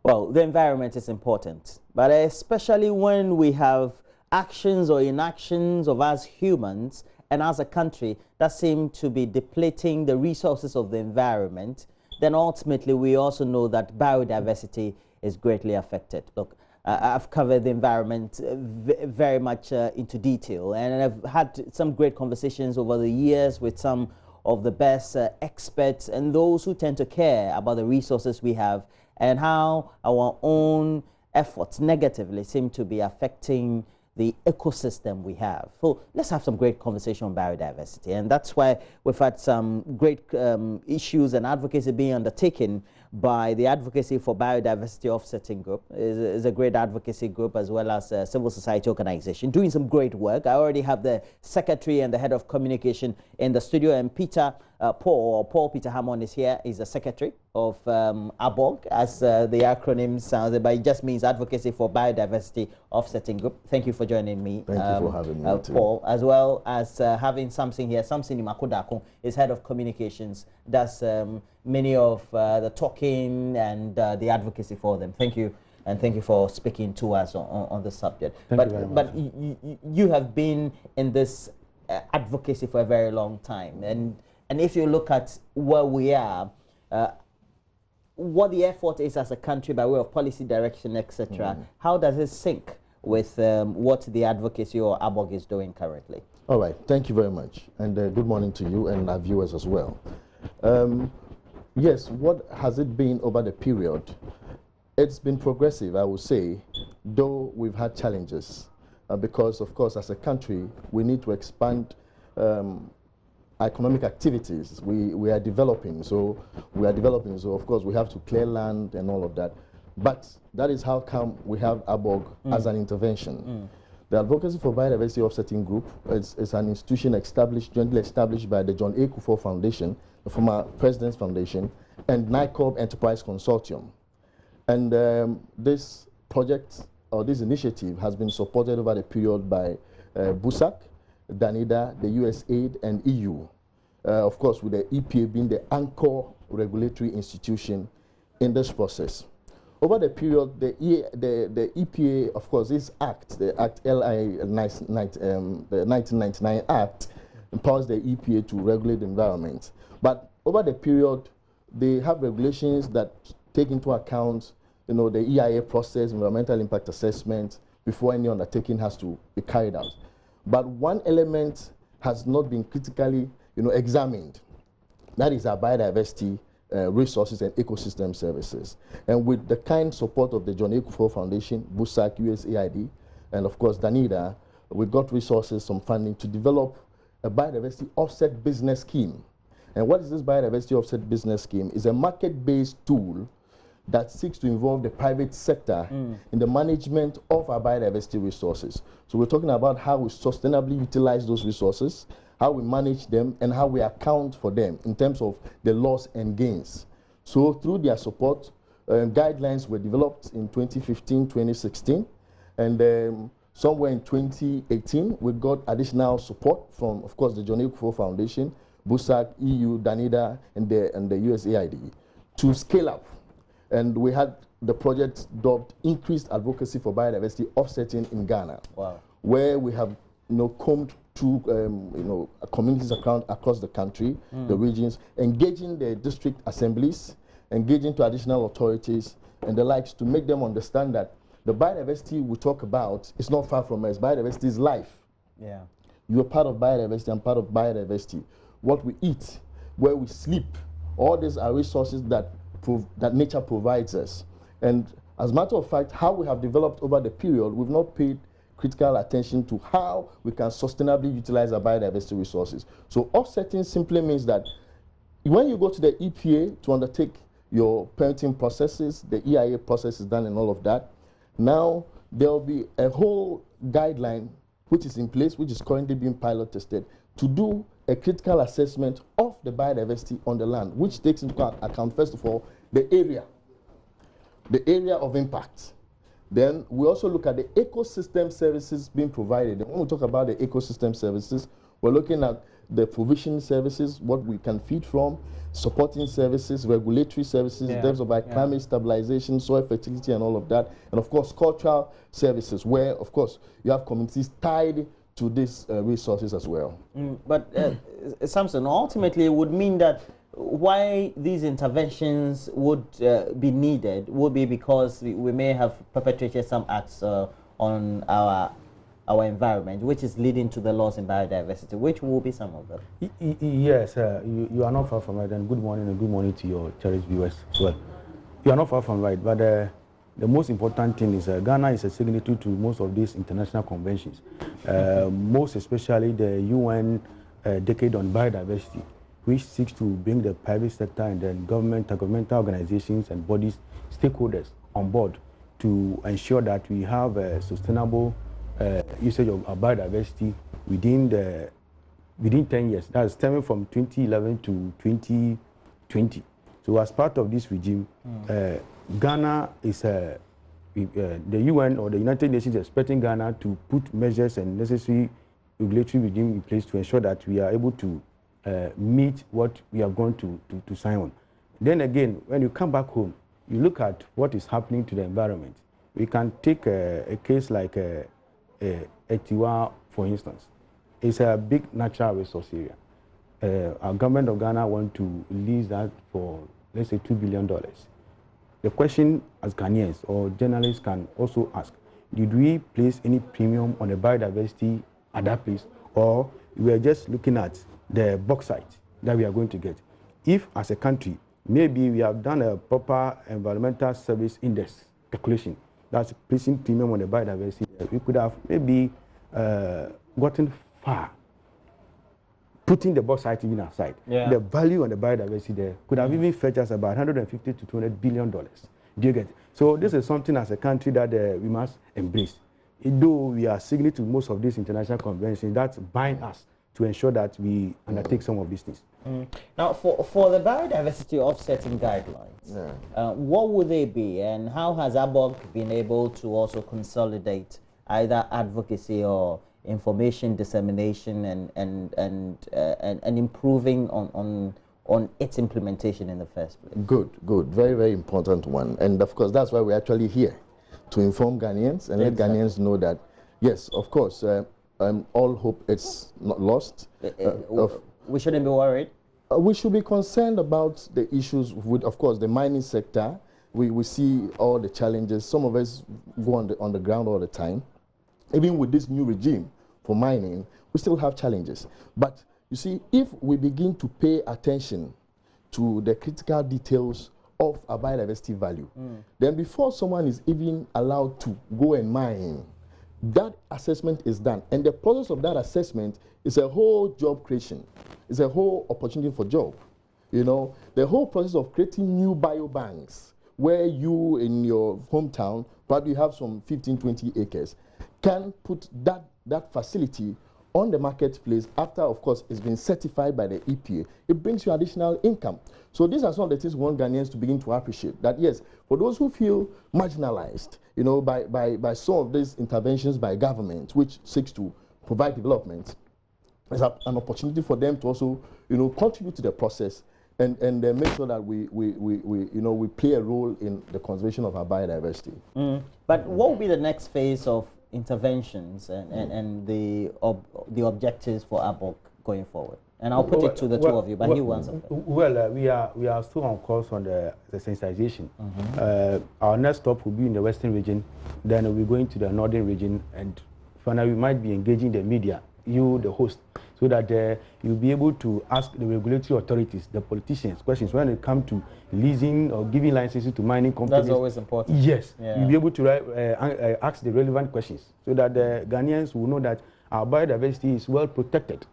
Well, the environment is important, but especially when we have actions or inactions of us humans and as a country that seem to be depleting the resources of the environment, then ultimately we also know that biodiversity is greatly affected. Look, I've covered the environment very much into detail, and I've had some great conversations over the years with some of the best experts and those who tend to care about the resources we have and how our own efforts negatively seem to be affecting the ecosystem we have. So let's have some great conversation on biodiversity, and that's why we've had some great issues and advocacy being undertaken by the Advocacy for Biodiversity Offsetting Group. Is a great advocacy group as well as a civil society organization doing some great work. I already have the secretary and the head of communication in the studio, and Peter Paul Peter Hammond is here. He's the secretary of ABOG, as the acronym sounds, but it just means Advocacy for Biodiversity Offsetting Group. Thank you for joining me. Thank you for having me, Paul, as well as having Samson here. Samson Imakodako is head of communications. That's many of the talking and the advocacy for them. Thank you. And thank you for speaking to us on the subject. Thank you very much. But you have been in this advocacy for a very long time. And if you look at where we are, what the effort is as a country by way of policy direction, etc., how does it sync with what the advocacy or ABOG is doing currently? All right, thank you very much. And good morning to you and our viewers as well. Yes, what has it been over the period? It's been progressive, I would say, though we've had challenges. Because, of course, as a country, we need to expand economic activities. We are developing, so of course we have to clear land and all of that. But that is how come we have ABOG as an intervention. The Advocacy for Biodiversity Offsetting Group is an institution jointly established by the John A. Kufuor Foundation, the former President's Foundation, and NICOB Enterprise Consortium. And this project or this initiative has been supported over the period by BUSAC, DANIDA, the USAID, and EU. Of course, with the EPA being the anchor regulatory institution in this process. Over the period, the EPA, of course, this act, the Act LI, the 1999 Act, empowers the EPA to regulate the environment. But over the period, they have regulations that take into account, the EIA process, environmental impact assessment, before any undertaking has to be carried out. But one element has not been critically, examined. That is our biodiversity resources and ecosystem services. And with the kind support of the John A. Kufuor Foundation, BUSAC, USAID, and of course DANIDA, we got resources, some funding to develop a biodiversity offset business scheme. And what is this biodiversity offset business scheme? It's a market-based tool that seeks to involve the private sector in the management of our biodiversity resources. So we're talking about how we sustainably utilize those resources, how we manage them, and how we account for them in terms of the loss and gains. So through their support, guidelines were developed in 2015, 2016, and somewhere in 2018, we got additional support from, of course, the John A. Kufuor Foundation, BUSAC, EU, DANIDA, and the USAID to scale up. And we had the project dubbed Increased Advocacy for Biodiversity Offsetting in Ghana, where we have combed through communities across the country, the regions, engaging the district assemblies, engaging to additional authorities and the likes to make them understand that the biodiversity we talk about is not far from us. Biodiversity is life. Yeah. You are part of biodiversity and part of biodiversity. What we eat, where we sleep, all these are resources that nature provides us. And as a matter of fact, how we have developed over the period, we've not paid critical attention to how we can sustainably utilize our biodiversity resources. So offsetting simply means that when you go to the EPA to undertake your permitting processes, the EIA process is done and all of that, now there will be a whole guideline which is in place, which is currently being pilot tested, to do a critical assessment of the biodiversity on the land, which takes into account, first of all, the area of impact. Then we also look at the ecosystem services being provided. And when we talk about the ecosystem services, we're looking at the provision services, what we can feed from, supporting services, regulatory services, in terms of like climate stabilization, soil fertility and all of that, and of course cultural services, where of course you have communities tied to these resources as well. But Samson, ultimately it would mean that why these interventions would be needed would be because we may have perpetrated some acts on our environment, which is leading to the loss in biodiversity. Which will be some of them? Yes, you are not far from right, and good morning to your cherished viewers as well. You are not far from right, but the most important thing is Ghana is a signatory to most of these international conventions, most especially the UN Decade on Biodiversity, which seeks to bring the private sector and then governmental organizations and bodies, stakeholders on board to ensure that we have a sustainable usage of biodiversity within 10 years. That's stemming from 2011 to 2020. So as part of this regime, Ghana is the UN or the United Nations is expecting Ghana to put measures and necessary regulatory regime in place to ensure that we are able to meet what we are going to sign on. Then again, when you come back home, you look at what is happening to the environment. We can take a case like Etiwa, for instance. It's a big natural resource area. Our government of Ghana want to lease that for, let's say, $2 billion. The question as Ghanaians or journalists can also ask, did we place any premium on the biodiversity at that place, or we are just looking at the bauxite that we are going to get? If as a country, maybe we have done a proper environmental service index calculation, that's placing premium on the biodiversity, we could have maybe gotten far, putting the bauxite even aside. The value on the biodiversity there could have even fetched us about $150 to $200 billion. Do you get it? So this is something as a country that we must embrace. Though we are signating to most of these international conventions that bind us to ensure that we undertake some of these things. Now, for the biodiversity offsetting guidelines, what would they be, and how has ABOG been able to also consolidate either advocacy or information dissemination and improving on its implementation in the first place? Good. Very, very important one. And of course, that's why we're actually here, to inform Ghanaians and let Ghanaians know that, yes, of course, all hope is not lost. We shouldn't be worried? We should be concerned about the issues with, of course, the mining sector. We see all the challenges. Some of us go on the ground all the time. Even with this new regime for mining, we still have challenges. But you see, if we begin to pay attention to the critical details of a biodiversity value, then before someone is even allowed to go and mine, that assessment is done. And the process of that assessment is a whole job creation. It's a whole opportunity for job. You know, the whole process of creating new biobanks where you in your hometown, probably have some 15, 20 acres, can put that facility on the marketplace after, of course, it's been certified by the EPA. It brings you additional income. So these are some of the things we want Ghanaians to begin to appreciate. That yes, for those who feel marginalized, you know, by some of these interventions by government, which seeks to provide development, it's an opportunity for them to also, you know, contribute to the process and make sure that we play a role in the conservation of our biodiversity. But what will be the next phase of interventions and the objectives for ABOG going forward? And I'll put it to the two of you, but he will answer first. Well, we are still on course on the sensitization. Our next stop will be in the western region, then we'll be going to the northern region, and finally we might be engaging the media, you, the host, so that you'll be able to ask the regulatory authorities, the politicians, questions when it comes to leasing or giving licenses to mining companies. That's always important. Yes, you'll be able to ask the relevant questions so that the Ghanaians will know that our biodiversity is well protected.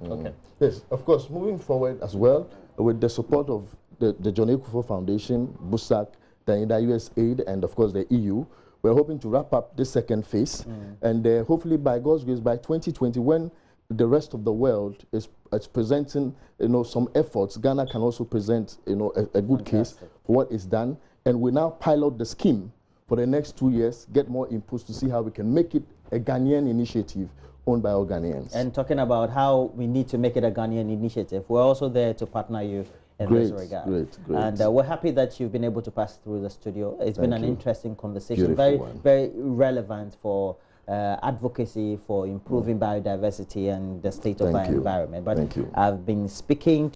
Okay. Yes, of course, moving forward as well, with the support of the John Ekufuor Foundation, BUSAC, the USAID, and of course the EU, we're hoping to wrap up this second phase, and hopefully by God's grace, by 2020, when the rest of the world is presenting, you know, some efforts, Ghana can also present, you know, a good case for what is done, and we now pilot the scheme for the next 2 years, get more inputs to see how we can make it a Ghanaian initiative owned by all Ghanaians. And talking about how we need to make it a Ghanaian initiative, we're also there to partner you in this regard. Great. And we're happy that you've been able to pass through the studio. It's been an interesting conversation, Beautiful very relevant for advocacy for improving biodiversity and the state of our environment. But I've been speaking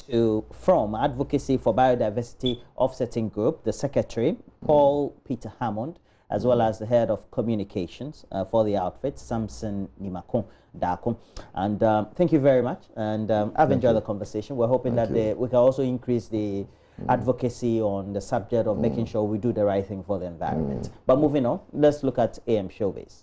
from Advocacy for Biodiversity Offsetting Group, the Secretary, Paul Peter Hammond, as well as the Head of Communications for the outfit, Samson Nimakon Dako. And thank you very much. And I've enjoyed the conversation. We're hoping that we can also increase the advocacy on the subject of making sure we do the right thing for the environment. But moving on, let's look at AM Showbiz.